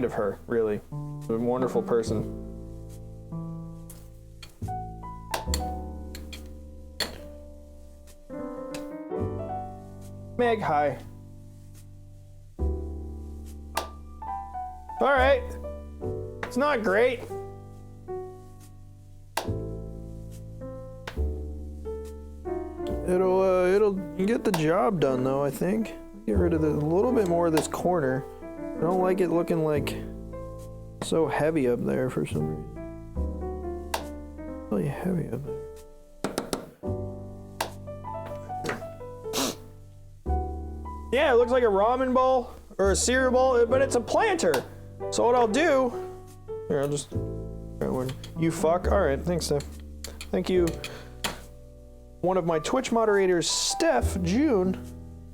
of her, really. A wonderful person. Meg, hi. All right. It's not great. It'll get the job done though, I think. Get rid of a little bit more of this corner. I don't like it looking like so heavy up there for some reason. Really heavy up there. Yeah, it looks like a ramen bowl or a cereal bowl, but it's a planter. So what I'll do, here, I'll just, you fuck. All right, thanks, Steph. Thank you. One of my Twitch moderators, Steph June,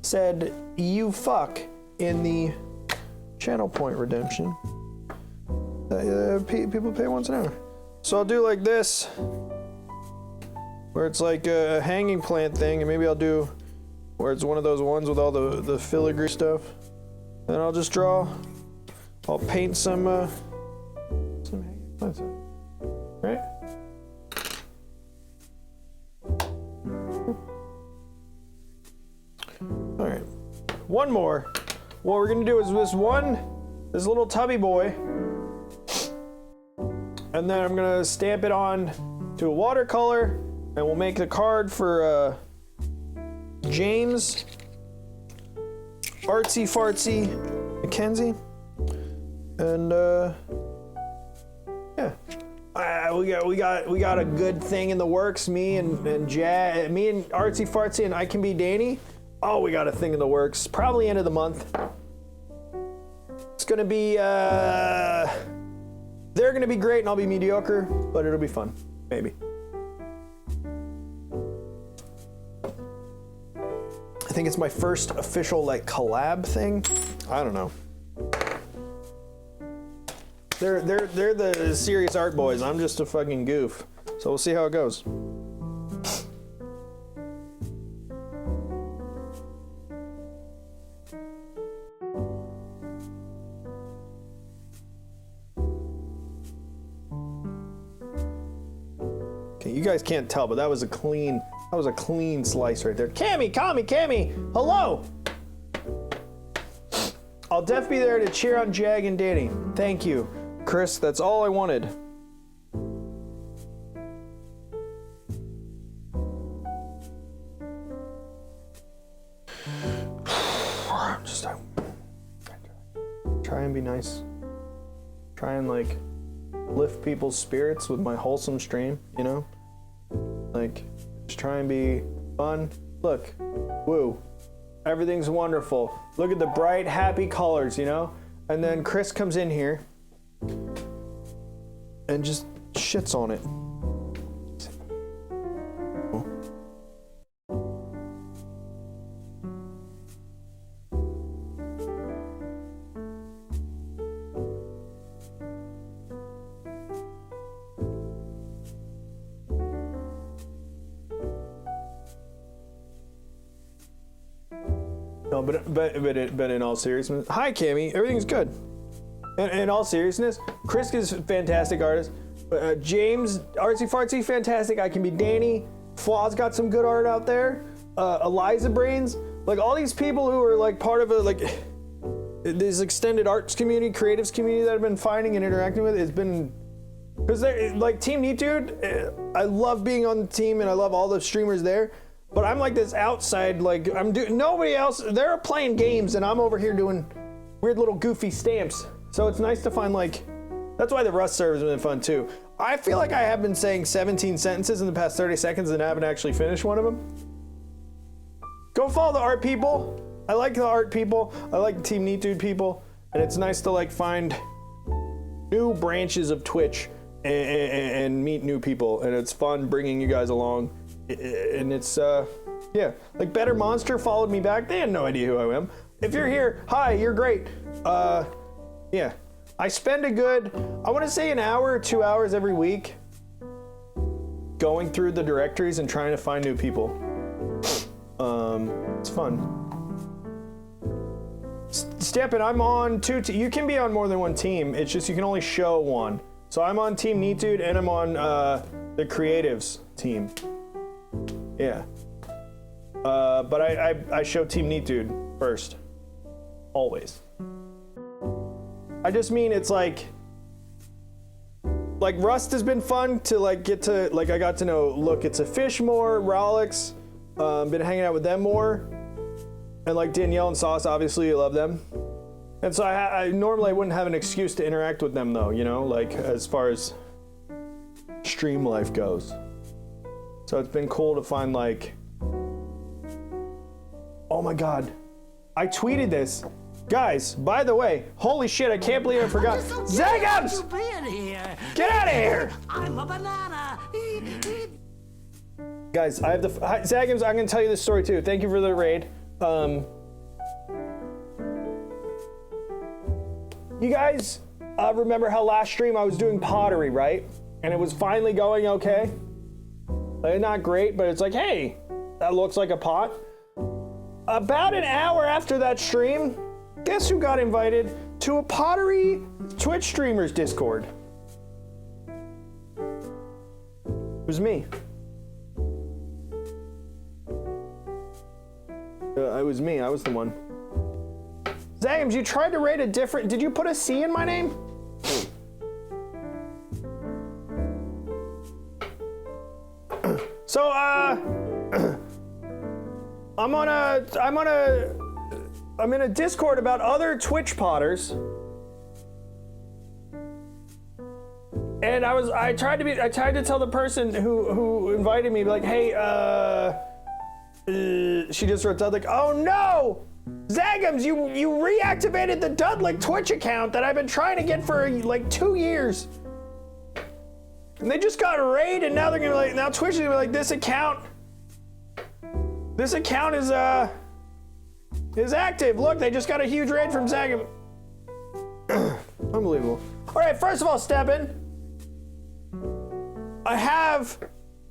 said, you fuck in the channel point redemption. People pay once an hour. So I'll do like this, where it's like a hanging plant thing, and maybe I'll do where it's one of those ones with all the filigree stuff. And I'll just draw, I'll paint some hanging plants on it. Right? All right, one more. What we're gonna do is this little tubby boy, and then I'm gonna stamp it on to a watercolor, and we'll make the card for James Artsy Fartsy Mackenzie, and yeah, we got a good thing in the works. Me and Artsy Fartsy and I Can Be Danny. Oh, we got a thing in the works. Probably end of the month. It's gonna be they're gonna be great and I'll be mediocre, but it'll be fun, maybe. I think it's my first official like collab thing. I don't know. They're the serious art boys. I'm just a fucking goof. So we'll see how it goes. Okay, you guys can't tell, but that was a clean slice right there. Cammy, hello! I'll def be there to cheer on Jag and Danny. Thank you. Chris, that's all I wanted. I'm just try and be nice. Try and like lift people's spirits with my wholesome stream, you know? Like, just try and be fun. Look, woo. Everything's wonderful. Look at the bright, happy colors, you know? And then Chris comes in here and just shits on it. No, but in all seriousness, hi Cammy, everything's good. In all seriousness, Chris is a fantastic artist. James, Artsy Fartsy, fantastic. I Can Be Danny. Flaw's got some good art out there. Eliza Brains, like all these people who are like part of this extended arts community, creatives community that I've been finding and interacting with. It's been, because they're like Team Neat Dude. I love being on the team and I love all the streamers there. But I'm like this outside, like nobody else, they're playing games and I'm over here doing weird little goofy stamps. So it's nice to find like, that's why the Rust server has been fun too. I feel like I have been saying 17 sentences in the past 30 seconds and haven't actually finished one of them. Go follow the art people. I like the art people. I like the Team Neat Dude people. And it's nice to like find new branches of Twitch and meet new people. And it's fun bringing you guys along. And it's, yeah, like Better Monster followed me back. They had no idea who I am. If you're here, hi, you're great. Yeah, I spend a good, I want to say an hour or 2 hours every week going through the directories and trying to find new people. It's fun. Stepan, I'm on you can be on more than one team. It's just you can only show one. So I'm on Team Neat Dude and I'm on the Creatives team. Yeah. But I show Team Neat Dude first. Always. I just mean it's like Rust has been fun to like get to, like I got to know Look It's a Fish more, Rolex, been hanging out with them more. And like Danielle and Sauce, obviously I love them. And so I normally wouldn't have an excuse to interact with them though, you know, like as far as stream life goes. So it's been cool to find like, oh my God, I tweeted this. Guys, by the way, holy shit, I can't believe I forgot. Zagams! Get out of here! I'm a banana. Guys, I have the, Zagams, I'm gonna tell you this story too. Thank you for the raid. You guys remember how last stream I was doing pottery, right? And it was finally going okay. Like, not great, but it's like, hey, that looks like a pot. About an hour after that stream, guess who got invited to a pottery Twitch streamers Discord? It was me. It was me, I was the one. Zagams, you tried to rate a different, did you put a C in my name? So, I'm in a Discord about other Twitch potters. And I tried to tell the person who invited me, like, hey, she just wrote Dudlick, oh no! Zagams, you reactivated the Dudlick Twitch account that I've been trying to get for like 2 years. And they just got raided, and now they're gonna be like, now Twitch is gonna be like, this account is active. Look, they just got a huge raid from Zagam. Unbelievable. All right, first of all, Stepan, I have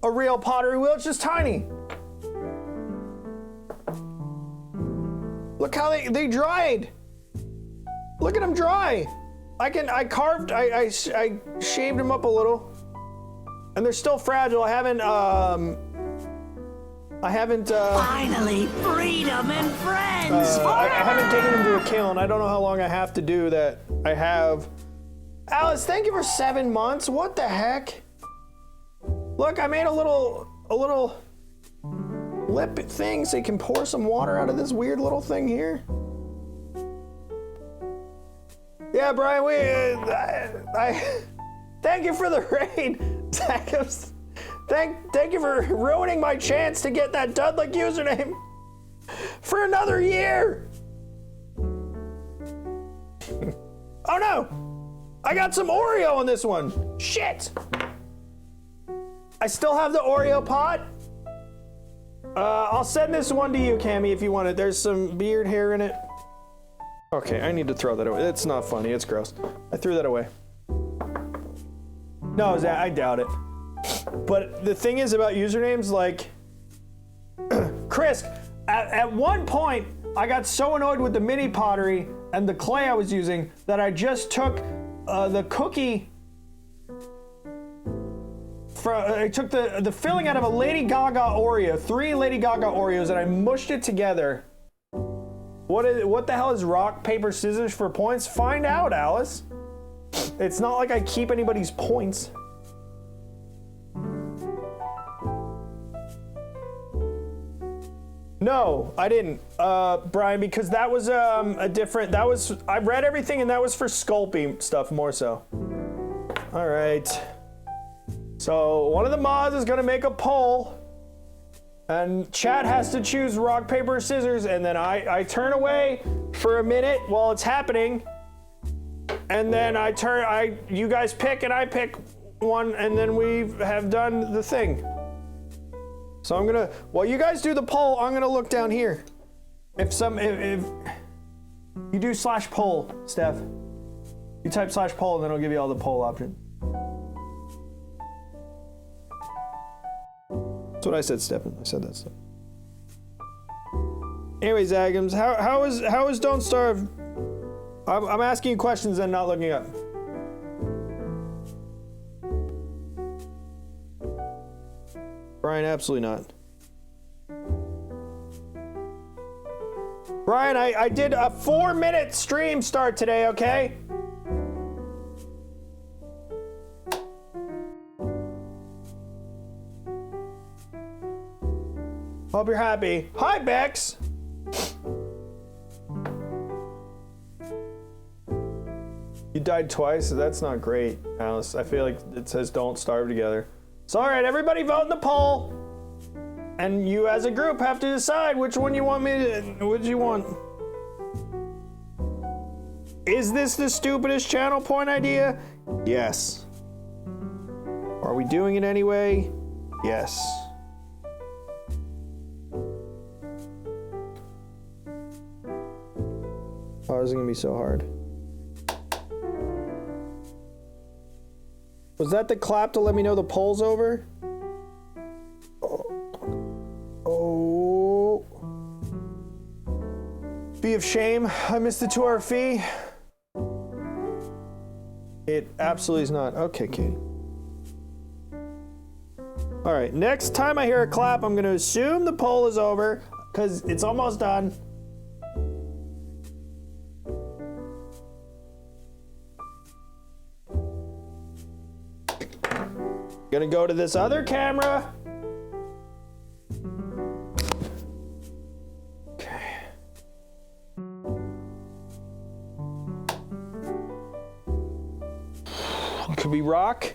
a real pottery wheel. It's just tiny. Look how they dried. Look at them dry. I shaved them up a little. And they're still fragile. I haven't Finally, freedom and friends. I haven't taken them to a kiln. I don't know how long I have to do that. I have. Alice, thank you for 7 months. What the heck? Look, I made a little lip thing so you can pour some water out of this weird little thing here. Yeah, Brian, I thank you for the raid. Thank you for ruining my chance to get that Dudlick username for another year. Oh no, I got some Oreo on this one. Shit. I still have the Oreo pot. I'll send this one to you, Cammy, if you want it. There's some beard hair in it. Okay, I need to throw that away. It's not funny, it's gross. I threw that away. No, I doubt it. But the thing is about usernames, like, Chris, at one point, I got so annoyed with the mini pottery and the clay I was using that I just took the cookie, I took the filling out of a Lady Gaga Oreo, 3 Lady Gaga Oreos, and I mushed it together. What the hell is rock, paper, scissors for points? Find out, Alice. It's not like I keep anybody's points. No, I didn't, Brian, because that was I read everything and that was for Sculpey stuff more so. All right. So one of the mods is gonna make a poll and chat has to choose rock, paper, scissors, and then I turn away for a minute while it's happening. And then you guys pick and I pick one and then we have done the thing. So while you guys do the poll, I'm gonna look down here. If you do /poll, Steph, you type /poll and then it'll give you all the poll options. That's what I said, Stephen. I said that stuff. Anyways, Agams, how is Don't Starve I'm asking you questions and not looking up. Brian, absolutely not. Brian, I did a 4-minute stream start today, okay? Hope you're happy. Hi, Bex. You died twice? That's not great, Alice. I feel like it says don't starve together. It's all right, everybody vote in the poll. And you as a group have to decide which one you want me to, which you want. Is this the stupidest channel point idea? Yes. Are we doing it anyway? Yes. How is it gonna be so hard? Was that the clap to let me know the poll's over? Oh. Fee of shame. I missed the 2-hour fee. It absolutely is not. Okay, Katie. All right, next time I hear a clap, I'm gonna assume the poll is over because it's almost done. Gonna go to this other camera. Okay. It could be rock,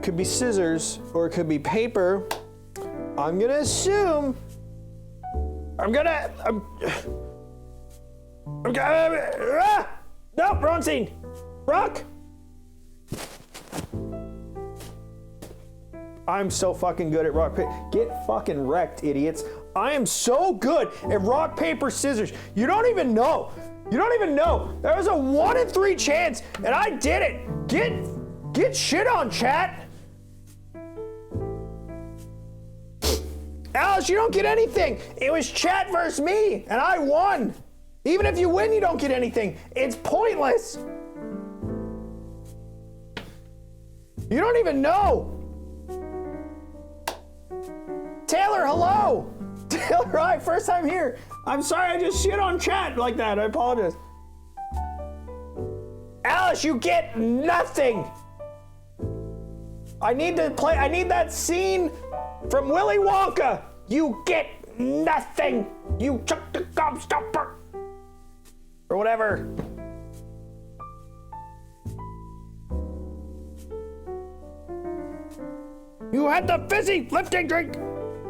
could be scissors, or it could be paper. I'm gonna assume. Nope, wrong scene. Rock. I'm so fucking good at rock, paper. Get fucking wrecked, idiots. I am so good at rock, paper, scissors. You don't even know. You don't even know. There was a 1 in 3 chance, and I did it. Get shit on, chat. Alice, you don't get anything. It was chat versus me, and I won. Even if you win, you don't get anything. It's pointless. You don't even know. Taylor, hello! Taylor, hi, first time here. I'm sorry I just shit on chat like that. I apologize. Alice, you get nothing. I need that scene from Willy Wonka. You get nothing. You took the gobstopper. Or whatever. You had the fizzy lifting drink.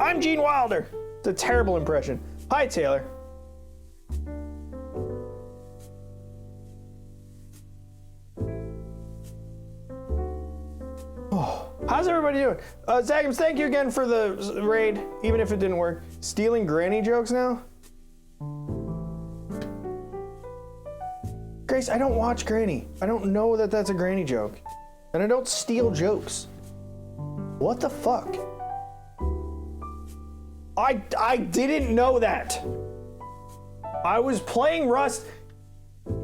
I'm Gene Wilder. It's a terrible impression. Hi, Taylor. Oh, how's everybody doing? Zagams, thank you again for the raid, even if it didn't work. Stealing granny jokes now? Grace, I don't watch Granny. I don't know that that's a granny joke. And I don't steal jokes. What the fuck? I didn't know that. I was playing Rust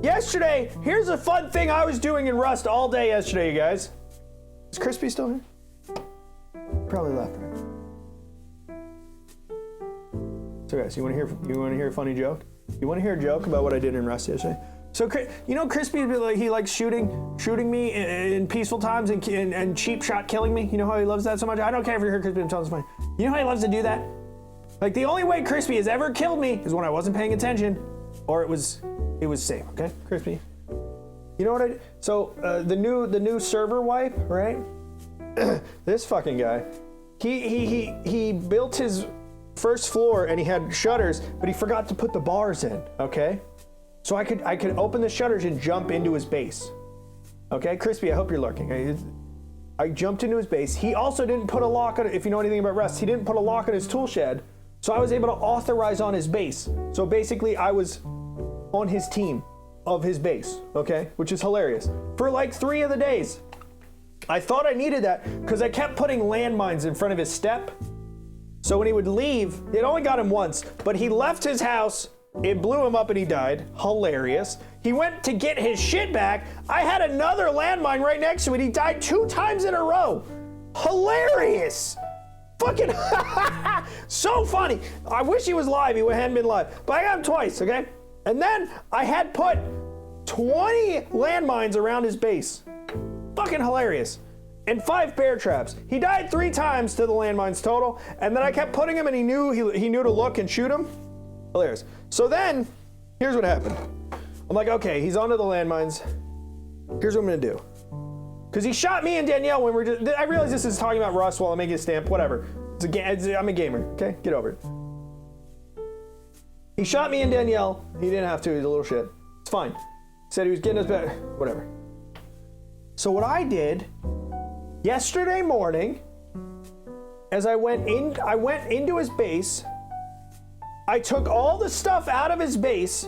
yesterday. Here's a fun thing I was doing in Rust all day yesterday, you guys. Is Crispy still here? Probably left, right? So guys, you want to hear a funny joke? You want to hear a joke about what I did in Rust yesterday? So you know, Crispy, he likes shooting me in peaceful times and cheap shot killing me. You know how he loves that so much? I don't care if you hear Crispy, I'm telling you funny. You know how he loves to do that? Like, the only way Crispy has ever killed me is when I wasn't paying attention, or it was safe. Okay, Crispy. You know what I did? So the new server wipe, right? This fucking guy, he built his first floor and he had shutters, but he forgot to put the bars in. Okay, so I could open the shutters and jump into his base. Okay, Crispy, I hope you're lurking. I jumped into his base. He also didn't put a lock on it. If you know anything about Rust, he didn't put a lock on his tool shed. So I was able to authorize on his base. So basically I was on his team of his base, okay? Which is hilarious. For like 3 of the days. I thought I needed that because I kept putting landmines in front of his step. So when he would leave, it only got him once, but he left his house, it blew him up and he died. Hilarious. He went to get his shit back. I had another landmine right next to it. He died 2 times in a row. Hilarious. Fucking so funny. I wish he was live. He hadn't been live. But I got him twice, okay? And then I had put 20 landmines around his base. Fucking hilarious. And 5 bear traps. He died 3 times to the landmines total. And then I kept putting him and he knew to look and shoot him. Hilarious. So then, here's what happened. I'm like, okay, he's onto the landmines. Here's what I'm gonna do. Because he shot me and Danielle when we're just, I realize this is talking about Russ while I'm making a stamp, whatever. I'm a gamer, okay? Get over it. He shot me and Danielle. He didn't have to, he's a little shit. It's fine. Said he was getting us back, whatever. So what I did yesterday morning, as I went into his base, I took all the stuff out of his base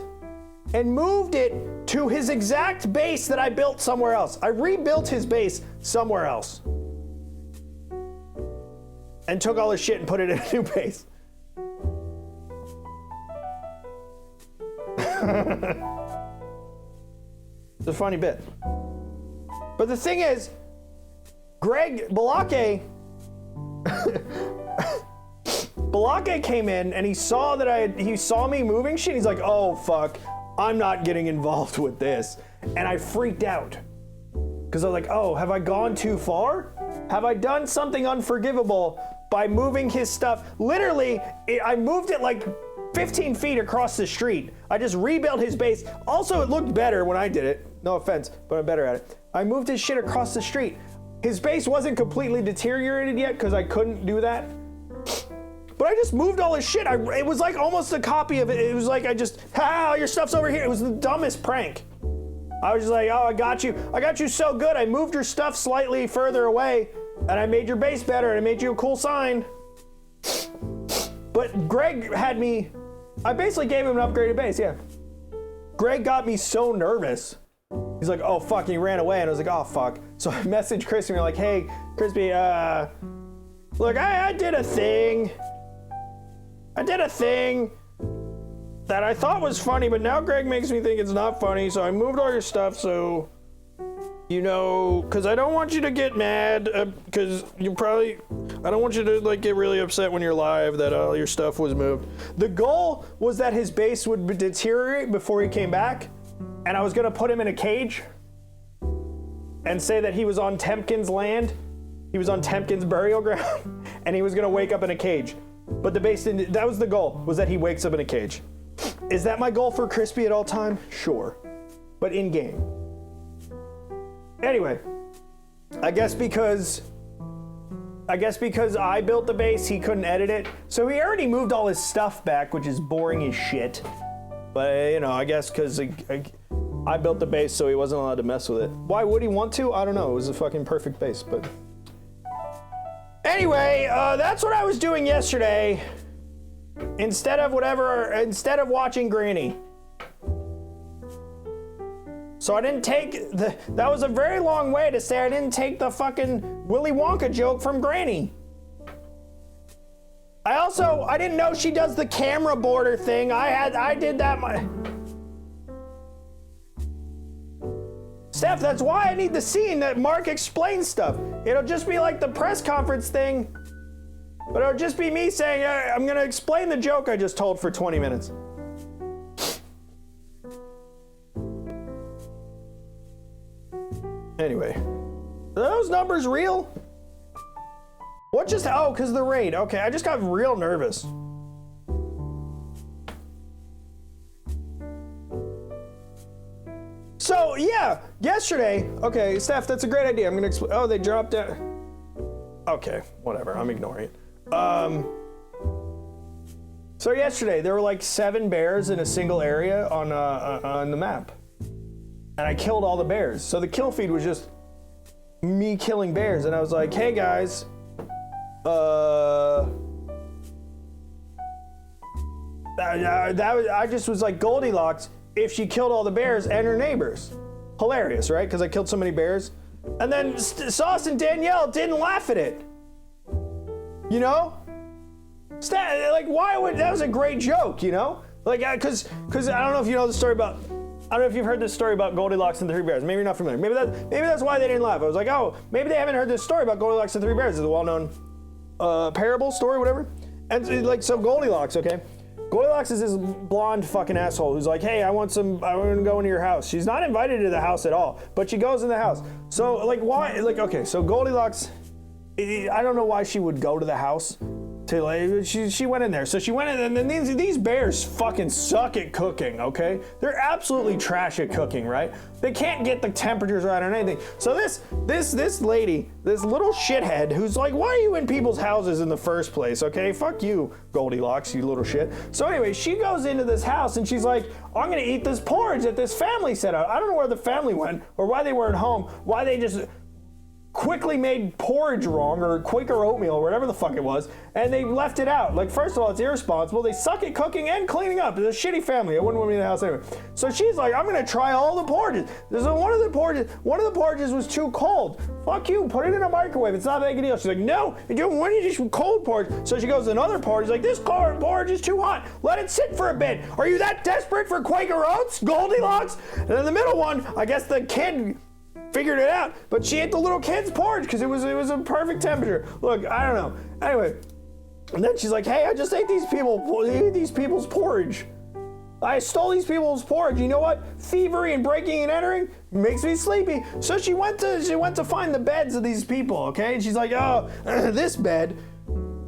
and moved it to his exact base that I built somewhere else. I rebuilt his base somewhere else. And took all his shit and put it in a new base. It's a funny bit. But the thing is, Greg Balake came in and he saw me moving shit. He's like, oh fuck, I'm not getting involved with this. And I freaked out. Because I was like, oh, have I gone too far? Have I done something unforgivable by moving his stuff? Literally, I moved it like 15 feet across the street. I just rebuilt his base. Also, it looked better when I did it. No offense, but I'm better at it. I moved his shit across the street. His base wasn't completely deteriorated yet because I couldn't do that. But I just moved all his shit. It was like almost a copy of it. It was like your stuff's over here. It was the dumbest prank. I was just like, oh, I got you so good. I moved your stuff slightly further away and I made your base better and I made you a cool sign. But Greg had me, I basically gave him an upgraded base, yeah. Greg got me so nervous. He's like, oh fuck, and he ran away and I was like, oh fuck. So I messaged Crispy and I'm like, hey, Crispy, look, I did a thing. That I thought was funny, but now Greg makes me think it's not funny, so I moved all your stuff, so, you know, because I don't want you to get mad, because I don't want you to, like, get really upset when you're live that all your stuff was moved. The goal was that his base would deteriorate before he came back, and I was going to put him in a cage and say that he was on Temkin's land, he was on Temkin's burial ground, and he was going to wake up in a cage. But the base didn't, that was the goal, was that he wakes up in a cage. Is that my goal for Crispy at all time? Sure. But in game. Anyway, I guess because I built the base, he couldn't edit it. So he already moved all his stuff back, which is boring as shit. But, you know, I guess because I built the base, so he wasn't allowed to mess with it. Why would he want to? I don't know. It was a fucking perfect base, but... Anyway, that's what I was doing yesterday. Instead of watching Granny. So I didn't take that was a very long way to say I didn't take the fucking Willy Wonka joke from Granny. I didn't know she does the camera border thing. I did that. Steph, that's why I need the scene that Mark explains stuff. It'll just be like the press conference thing. But it'll just be me saying, I'm gonna explain the joke I just told for 20 minutes. Anyway, are those numbers real? What just, oh, because the raid. Okay, I just got real nervous. So, yeah, yesterday, okay, Steph, that's a great idea. I'm gonna explain, oh, they dropped it. Okay, whatever, I'm ignoring it. So yesterday there were like 7 bears in a single area on the map, and I killed all the bears. So the kill feed was just me killing bears, and I was like, "Hey guys, I just was like Goldilocks if she killed all the bears and her neighbors." Hilarious, right? Because I killed so many bears, and then Sauce and Danielle didn't laugh at it. You know? Like, why would, that was a great joke, you know? Like, because I don't know if you know the story about I don't know if you've heard this story about Goldilocks and the Three Bears. Maybe you're not familiar. Maybe that's why they didn't laugh. I was like, oh, maybe they haven't heard this story about Goldilocks and the Three Bears. It's a well-known parable story, whatever. And like, so Goldilocks, okay? Goldilocks is this blonde fucking asshole who's like, hey, I want to go into your house. She's not invited to the house at all, but she goes in the house. So like, why? Like, okay, so Goldilocks, I don't know why she would go to the house. To like, she went in there. So she went in, and then these bears fucking suck at cooking, okay? They're absolutely trash at cooking, right? They can't get the temperatures right on anything. So this lady, this little shithead who's like, why are you in people's houses in the first place, okay? Fuck you, Goldilocks, you little shit. So anyway, she goes into this house and she's like, I'm gonna eat this porridge that this family set out. I don't know where the family went or why they weren't home, why they just quickly made porridge wrong or Quaker oatmeal or whatever the fuck it was, and they left it out. Like, first of all, it's irresponsible. They suck at cooking and cleaning up. It's a shitty family. I wouldn't want me in the house anyway. So she's like, I'm gonna try all the porridges. So one of the porridges was too cold. Fuck you, put it in a microwave. It's not a big deal. She's like, no, when you just cold porridge. So she goes to another porridge, like, this porridge is too hot. Let it sit for a bit. Are you that desperate for Quaker oats, Goldilocks? And then the middle one, I guess the kid figured it out, but she ate the little kid's porridge because it was a perfect temperature. Look, I don't know. Anyway, and then she's like, hey, I just ate these people's porridge. I stole these people's porridge. You know what? Thievery and breaking and entering makes me sleepy. So she went to find the beds of these people, okay? And she's like, oh, this bed,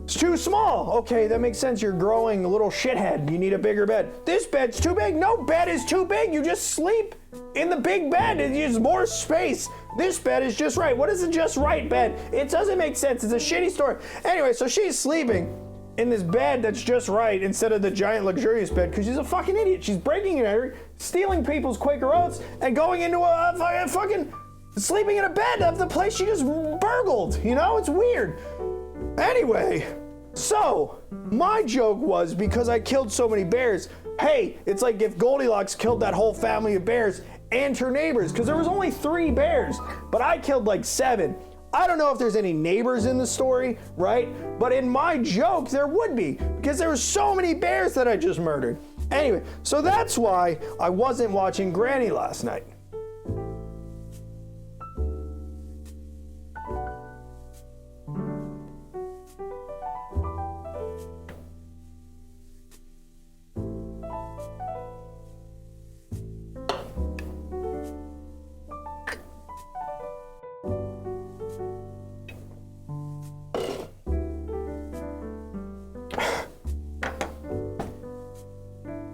it's too small. Okay, that makes sense. You're growing, a little shithead. You need a bigger bed. This bed's too big. No bed is too big. You just sleep in the big bed. It uses more space. This bed is just right. What is a just right bed? It doesn't make sense. It's a shitty story. Anyway, so she's sleeping in this bed that's just right instead of the giant luxurious bed because she's a fucking idiot. She's breaking and entering, stealing people's Quaker oats, and going into a fucking sleeping in a bed of the place she just burgled. You know, it's weird. Anyway, so my joke was, because I killed so many bears, hey, it's like if Goldilocks killed that whole family of bears and her neighbors, because there was only 3 bears, but I killed like 7. I don't know if there's any neighbors in the story, right? But in my joke, there would be, because there were so many bears that I just murdered. Anyway, so that's why I wasn't watching Granny last night.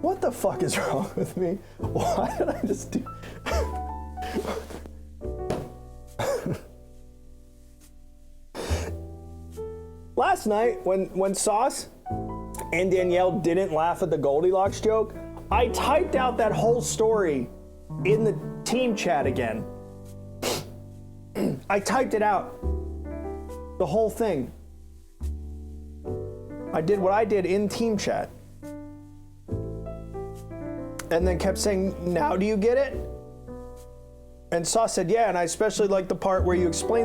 What the fuck is wrong with me? Why did I just do... Last night, when Sauce and Danielle didn't laugh at the Goldilocks joke, I typed out that whole story in the team chat again. I typed it out. The whole thing. I did what I did in team chat. And then kept saying, now do you get it? And Sauce said, yeah, and I especially like the part where you explain the